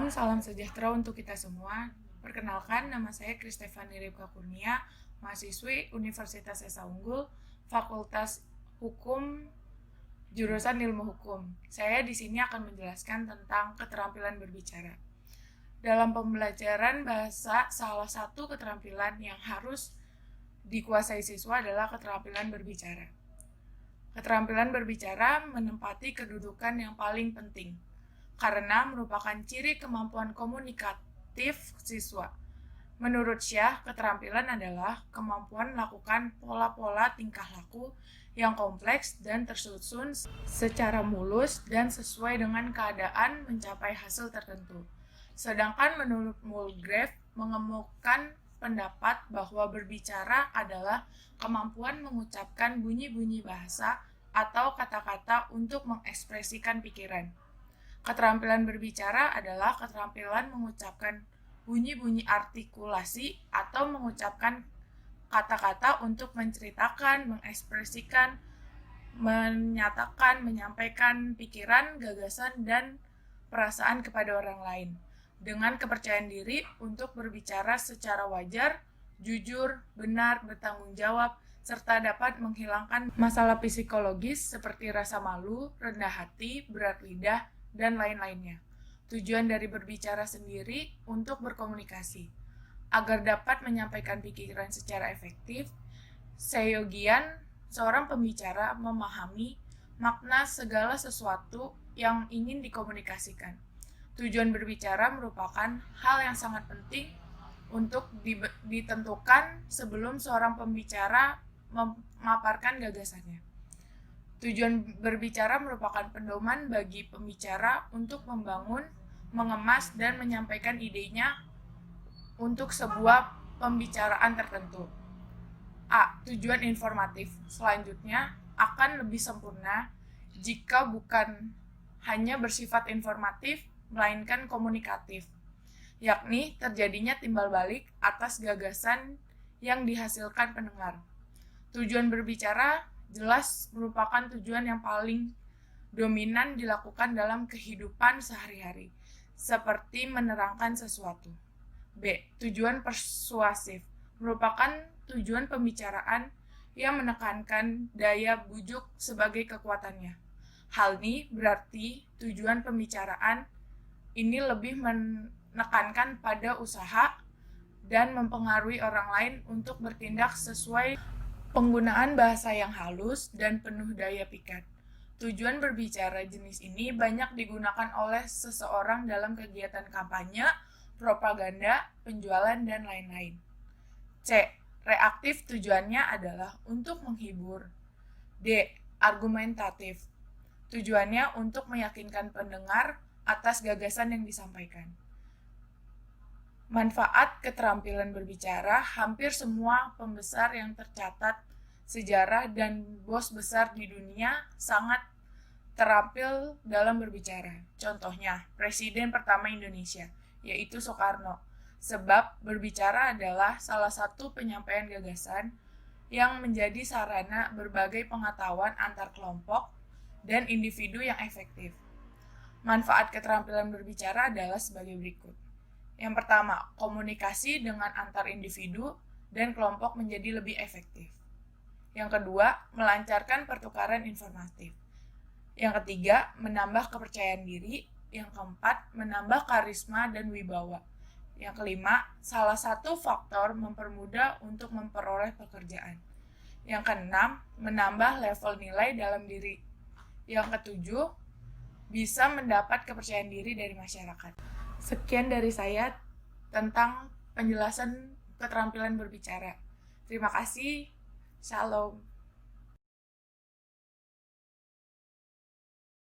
Salam sejahtera untuk kita semua. Perkenalkan, nama saya Kristefani Ripka Kurnia, mahasiswi Universitas Esa Unggul, Fakultas Hukum, jurusan Ilmu Hukum. Saya di sini akan menjelaskan tentang keterampilan berbicara. Dalam pembelajaran bahasa, salah satu keterampilan yang harus dikuasai siswa adalah keterampilan berbicara. Keterampilan berbicara menempati kedudukan yang paling penting, karena merupakan ciri kemampuan komunikatif siswa. Menurut Syah, keterampilan adalah kemampuan melakukan pola-pola tingkah laku yang kompleks dan tersusun secara mulus dan sesuai dengan keadaan mencapai hasil tertentu. Sedangkan menurut Mulgrave mengemukakan pendapat bahwa berbicara adalah kemampuan mengucapkan bunyi-bunyi bahasa atau kata-kata untuk mengekspresikan pikiran. Keterampilan berbicara adalah keterampilan mengucapkan bunyi-bunyi artikulasi atau mengucapkan kata-kata untuk menceritakan, mengekspresikan, menyatakan, menyampaikan pikiran, gagasan, dan perasaan kepada orang lain dengan kepercayaan diri untuk berbicara secara wajar, jujur, benar, bertanggung jawab, serta dapat menghilangkan masalah psikologis seperti rasa malu, rendah hati, berat lidah, dan lain-lainnya. Tujuan dari berbicara sendiri untuk berkomunikasi. Agar dapat menyampaikan pikiran secara efektif, Seyogian, seorang pembicara, memahami makna segala sesuatu yang ingin dikomunikasikan. Tujuan berbicara merupakan hal yang sangat penting untuk ditentukan sebelum seorang pembicara memaparkan gagasannya. Tujuan berbicara merupakan pedoman bagi pembicara untuk membangun, mengemas, dan menyampaikan idenya untuk sebuah pembicaraan tertentu. A. Tujuan informatif. Selanjutnya akan lebih sempurna jika bukan hanya bersifat informatif, melainkan komunikatif, yakni terjadinya timbal balik atas gagasan yang dihasilkan pendengar. Tujuan berbicara jelas merupakan tujuan yang paling dominan dilakukan dalam kehidupan sehari-hari, seperti menerangkan sesuatu. B. Tujuan persuasif merupakan tujuan pembicaraan yang menekankan daya bujuk sebagai kekuatannya. Hal ini berarti tujuan pembicaraan ini lebih menekankan pada usaha dan mempengaruhi orang lain untuk bertindak sesuai penggunaan bahasa yang halus dan penuh daya pikat. Tujuan berbicara jenis ini banyak digunakan oleh seseorang dalam kegiatan kampanye, propaganda, penjualan, dan lain-lain. C. Reaktif tujuannya adalah untuk menghibur. D. Argumentatif. Tujuannya untuk meyakinkan pendengar atas gagasan yang disampaikan. Manfaat keterampilan berbicara, hampir semua pembesar yang tercatat sejarah dan bos besar di dunia sangat terampil dalam berbicara. Contohnya, Presiden pertama Indonesia, yaitu Soekarno. Sebab berbicara adalah salah satu penyampaian gagasan yang menjadi sarana berbagai pengetahuan antar kelompok dan individu yang efektif. Manfaat keterampilan berbicara adalah sebagai berikut. Yang pertama, komunikasi dengan antar individu dan kelompok menjadi lebih efektif. Yang kedua, melancarkan pertukaran informatif. Yang ketiga, menambah kepercayaan diri. Yang keempat, menambah karisma dan wibawa. Yang kelima, salah satu faktor mempermudah untuk memperoleh pekerjaan. Yang keenam, menambah level nilai dalam diri. Yang ketujuh, bisa mendapat kepercayaan diri dari masyarakat. Sekian dari saya tentang penjelasan keterampilan berbicara. Terima kasih. Shalom.